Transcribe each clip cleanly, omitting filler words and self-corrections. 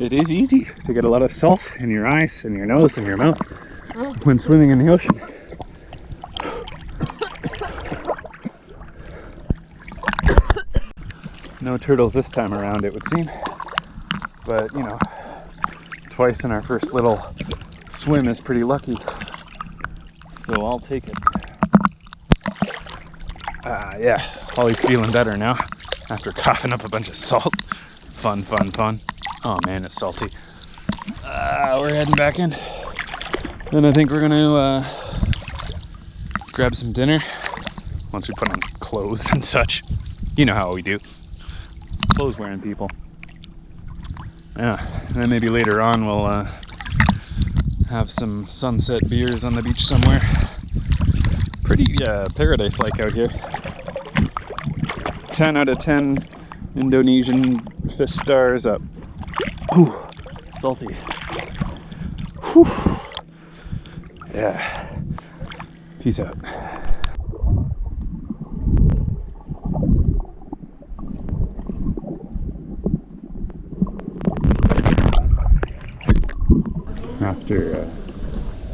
it is easy to get a lot of salt in your eyes and your nose and your mouth when swimming in the ocean. No turtles this time around, it would seem. But, you know, twice in our first little swim is pretty lucky. So I'll take it. Yeah, Holly's feeling better now after coughing up a bunch of salt. Fun, fun, fun. Oh man, it's salty. We're heading back in. Then I think we're gonna grab some dinner once we put on clothes and such. You know how we do. Clothes wearing people. Yeah, and then maybe later on we'll have some sunset beers on the beach somewhere. Pretty paradise-like out here. 10 out of 10 Indonesian fish stars up. Ooh, salty. Whew. Yeah. Peace out. After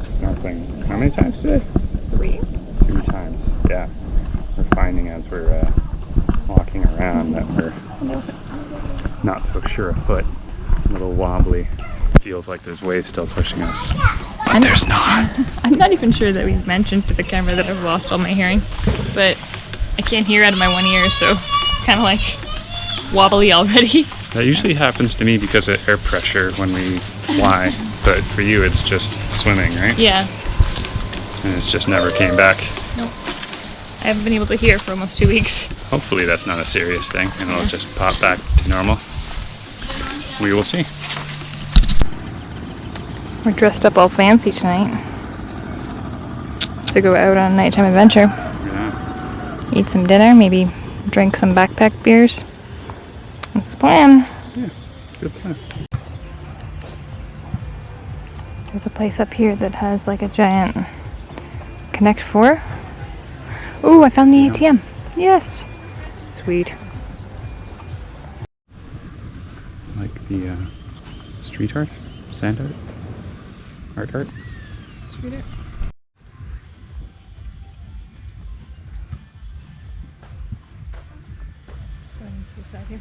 snorkeling, how many times today? 3. 3 times, yeah. We're finding as we're walking around that we're not so sure afoot. A little wobbly. Feels like there's waves still pushing us. But there's not. I'm not even sure that we've mentioned to the camera that I've lost all my hearing, but I can't hear out of my one ear, so kind of like wobbly already. That usually happens to me because of air pressure when we fly, but for you it's just swimming, right? Yeah. And it's just never came back. Nope. I haven't been able to hear for almost 2 weeks. Hopefully that's not a serious thing and it'll just pop back to normal. We will see. We're dressed up all fancy tonight to go out on a nighttime adventure. Yeah. Eat some dinner, maybe drink some backpack beers. That's the plan. Yeah, good plan. There's a place up here that has like a giant Connect 4. Ooh, I found the ATM. Yes. Sweet. Like the street art? Sand art? Art? Street art. Here.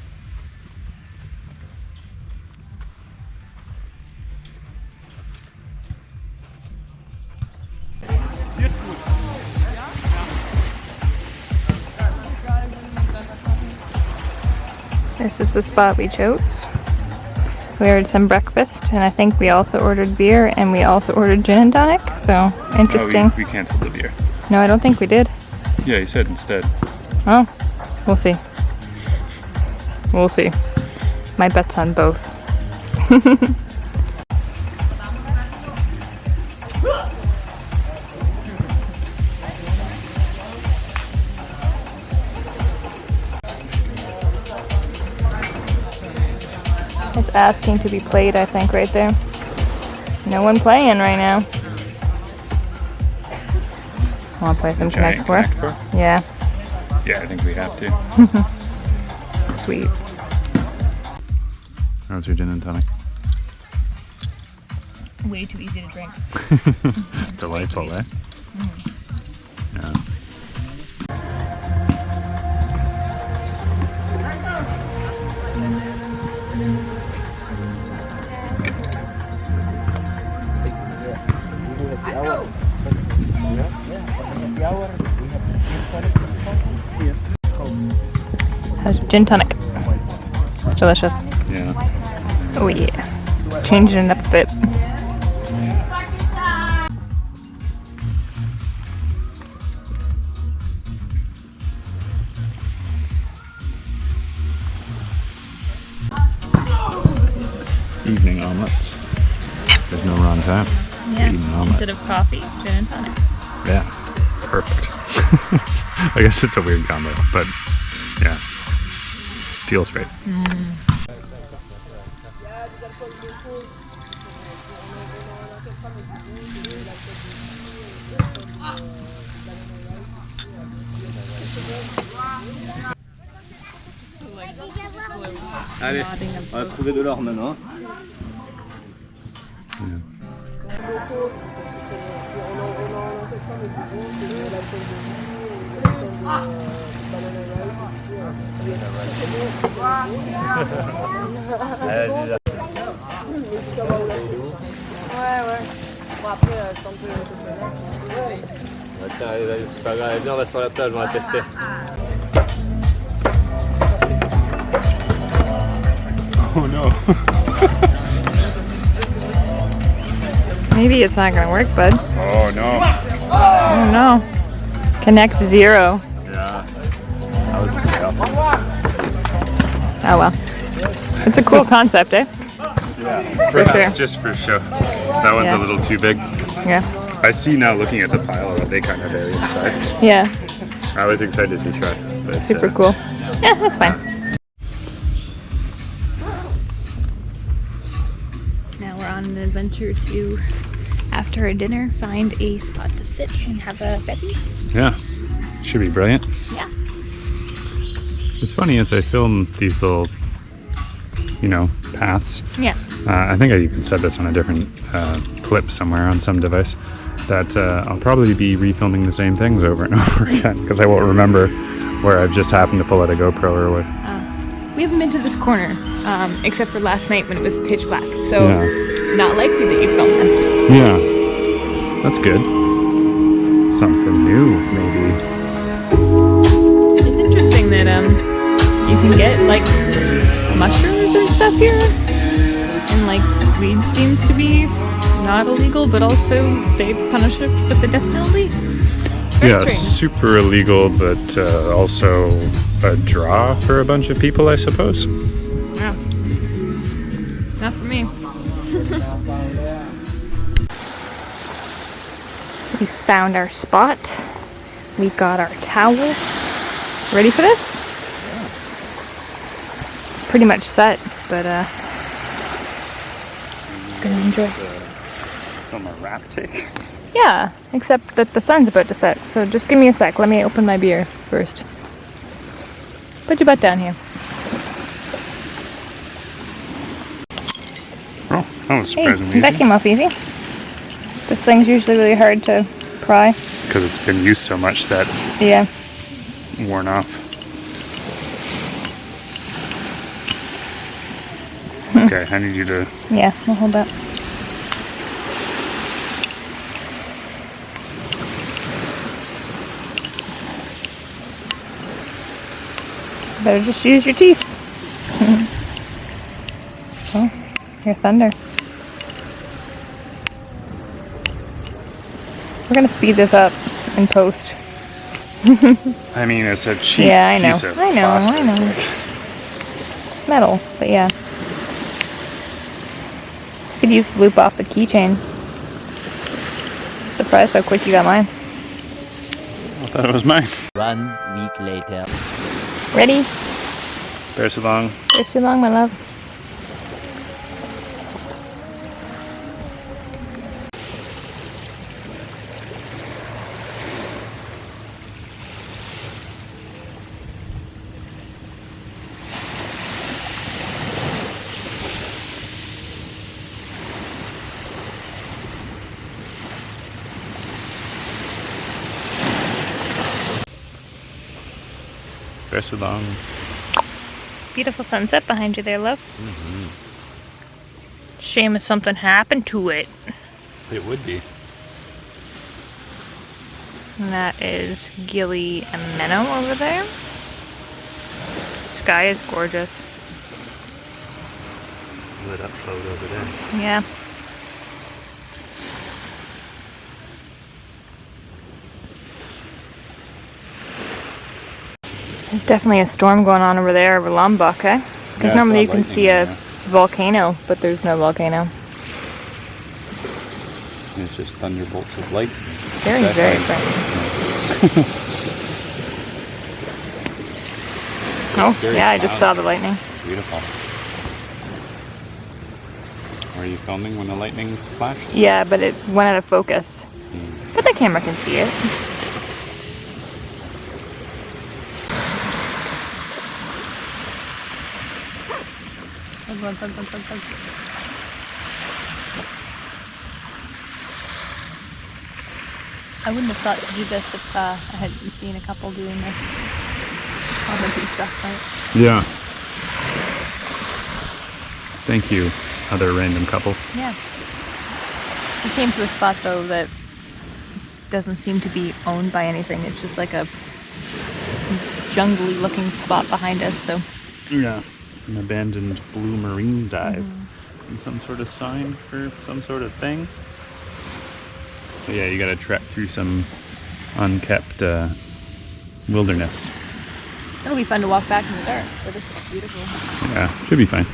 This is the spot we chose. We ordered some breakfast, and I think we also ordered beer, and we also ordered gin and tonic, so interesting. Oh, we canceled the beer. No, I don't think we did. Yeah, you said instead. Oh, we'll see. We'll see. My bet's on both. It's asking to be played, I think, right there. No one playing right now. Want to play some Connect 4? Yeah. Yeah, I think we have to. Sweet. How's your gin and tonic? Way too easy to drink. Delightful, eh? Mm. Yeah. How's gin tonic? It's delicious. Yeah. Oh yeah. Changing it up a bit. Evening omelets. There's no wrong time. Yeah. Eating an omelet. Instead of coffee, gin and tonic. Yeah. Perfect. I guess it's a weird combo, but yeah. Feels great. Mm. Allez, on va trouver de l'or maintenant. Tiens, c'est pas grave, viens, on va sur la plage, on va tester. Oh no. Maybe it's not gonna work, bud. Oh no. Oh no. Connect 0. Yeah. That was tough. Oh well. It's a cool concept, eh? Yeah. For Perhaps sure. just for show. That one's Yeah. a little too big. Yeah. I see now looking at the pile that they kind of vary in size. Yeah. I was excited to try. But, Super cool. Yeah, that's fine. Now we're on an adventure to, after a dinner, find a spot to sit and have a bevy. Yeah. Should be brilliant. Yeah. It's funny as I film these little, paths. Yeah. I think I even said this on a different clip somewhere on some device, that I'll probably be refilming the same things over and over again because I won't remember where I've just happened to pull out a GoPro or what. We haven't been to this corner, except for last night when it was pitch black. So Yeah. not likely that you filmed this. Yeah, that's good. Something new, maybe. It's interesting that you can get like mushrooms and stuff here, and like weed seems to be not illegal, but also they punish it with the death penalty. Very Yeah, strange. super illegal, but also a draw for a bunch of people, I suppose. Yeah. Not for me. We found our spot. We got our towel. Ready for this? Pretty much set, but gonna enjoy. Film a rap take. Yeah, except that the sun's about to set. So just give me a sec. Let me open my beer first. Put your butt down here. Oh, that was Hey, surprisingly that easy. came off easy. This thing's usually really hard to pry. Because it's been used so much that Yeah. worn off. Okay, I need you to. Yeah, we'll hold that. Better just use your teeth. Oh, your thunder. We're gonna speed this up in post. I mean, it's a cheap Yeah, I know. piece of I know, I plastic. know. Metal, but yeah. Could use the loop off the keychain. Surprised how quick you got mine. I thought it was mine. 1 week later. Ready? Bear so long. There's too long, my love. Bear so long. Beautiful sunset behind you there, love. Shame if something happened to it. It would be. And that is Gili Island over there. Sky is gorgeous. Lit up boat over there. Yeah. There's definitely a storm going on over there over Lombok, eh? Because Yeah, normally I you saw can lightning see a there. volcano, but there's no volcano. It's just thunderbolts of light. Very, That very light. bright. Oh, Very yeah, I just saw the lightning. Beautiful. Were you filming when the lightning flashed? Yeah, but it went out of focus. But the camera can see it. I wouldn't have thought to do this if I hadn't seen a couple doing this on the beach last night. Yeah. Thank you, other random couple. Yeah. We came to a spot though that doesn't seem to be owned by anything. It's just like a jungly looking spot behind us, so. Yeah. An abandoned blue marine dive. And some sort of sign for some sort of thing. But yeah, you gotta trek through some unkept wilderness. It'll be fun to walk back in the dark, but this is beautiful. Yeah, should be fine.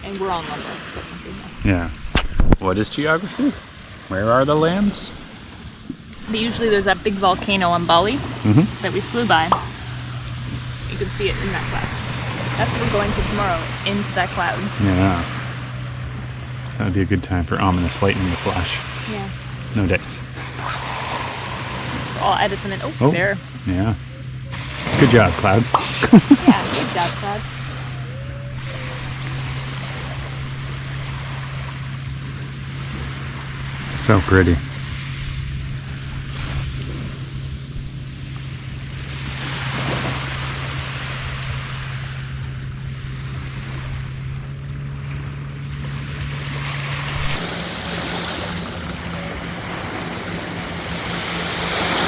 And we're on Lombok. Yeah. What is geography? Where are the lands? Usually there's that big volcano on Bali that we flew by. You can see it in that cloud. That's what we're going to tomorrow, into that clouds. Yeah. That would be a good time for ominous lightning to flash. Yeah. No dice. All edits and then, oh, there. Yeah. Good job, Cloud. Yeah, good job, Cloud. So pretty.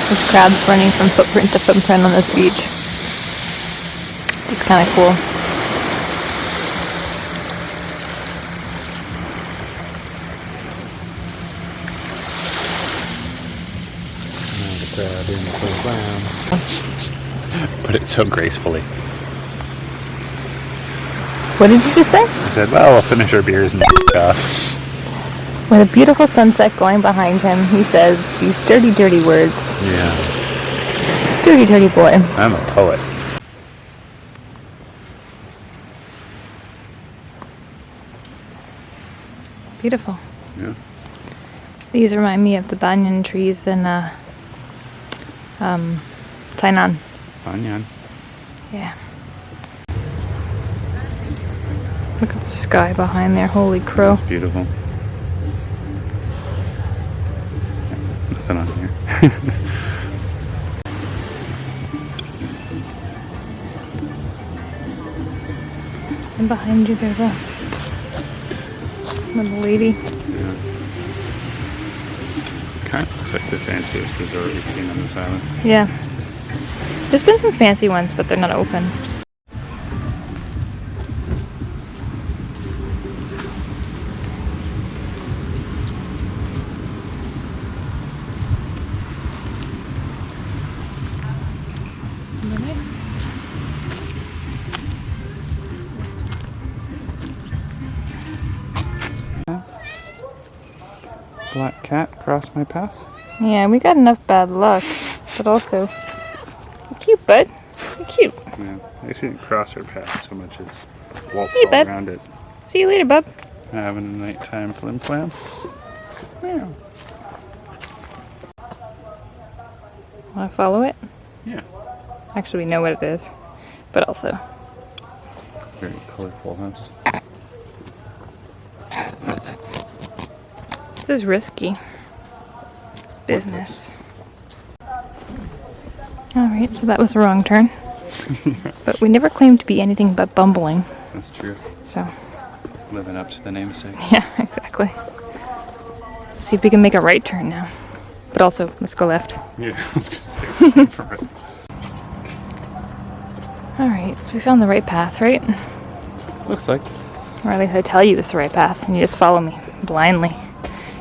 There's crabs running from footprint to footprint on this beach. It's kind of cool. Crab in the swam. Put it so gracefully. What did you just say? I said, well, we'll finish our beers and off. With a beautiful sunset going behind him, he says these dirty, dirty words. Yeah. Dirty, dirty boy. I'm a poet. Beautiful. Yeah. These remind me of the banyan trees in Tainan. Banyan. Yeah. Look at the sky behind there. Holy crow. It's beautiful. Nothing on here. And behind you there's a little lady. Yeah. Kind of looks like the fanciest resort we've seen on this island. Yeah. There's been some fancy ones, but they're not open. Black cat crossed my path. Yeah, we got enough bad luck, but also, you're cute, bud. You're cute. Yeah, I guess he didn't cross our path so much as waltz Hey, all bud. around it. See you later, bub. Having a nighttime flim flam. Yeah. Want to follow it? Yeah. Actually, we know what it is, but also. Very colorful house. This is risky business. Alright, so that was the wrong turn. But we never claimed to be anything but bumbling. That's true. So, Living up to the namesake. yeah, exactly. Let's see if we can make a right turn now. But also, let's go left. Yeah, let's go for it. Alright, so we found the right path, right? Looks like. Or at least I tell you it's the right path, and you just follow me blindly.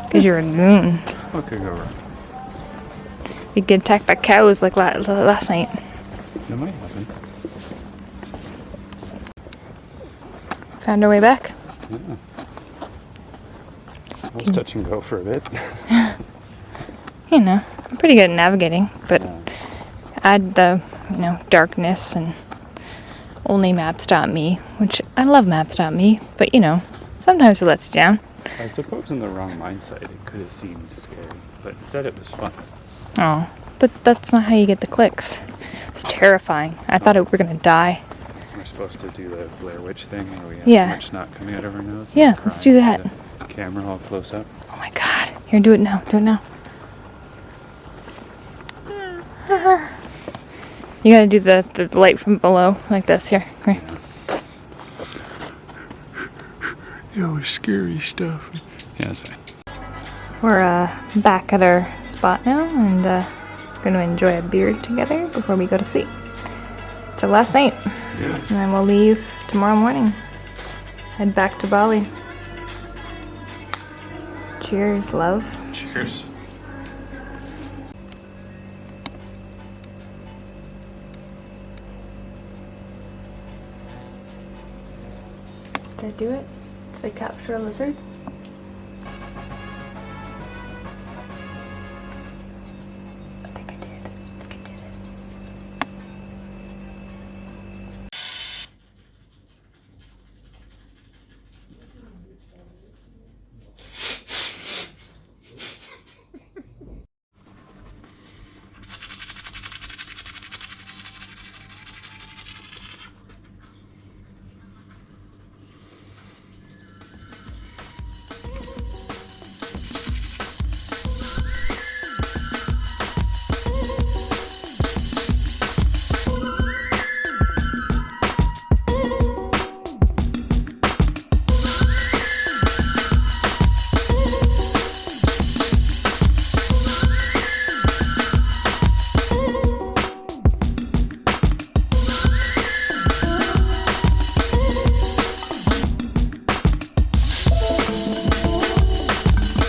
Because you're a goon. What could go wrong? You get attacked by cows like last night. That might happen. Found our way back. Yeah. I was touch and go for a bit. You know, I'm pretty good at navigating, but Yeah. add the, darkness and only maps.me, which I love maps.me, but sometimes it lets you down. I suppose in the wrong mindset it could have seemed scary, but instead it was fun. Oh, but that's not how you get the clicks. It's terrifying. I thought we were gonna die. We're supposed to do the Blair Witch thing where we have Yeah. so much snot coming out of our nose. Yeah, and let's cry do that. into the camera all close up. Oh my god. Here, do it now. Do it now. You gotta do the light from below, like this. Here. Yeah, scary stuff. Yeah, that's fine. We're back at our spot now, and gonna enjoy a beer together before we go to sleep. So last night, Yeah. and then we'll leave tomorrow morning. Head back to Bali. Cheers, love. Cheers. Did I do it? Did I capture a lizard?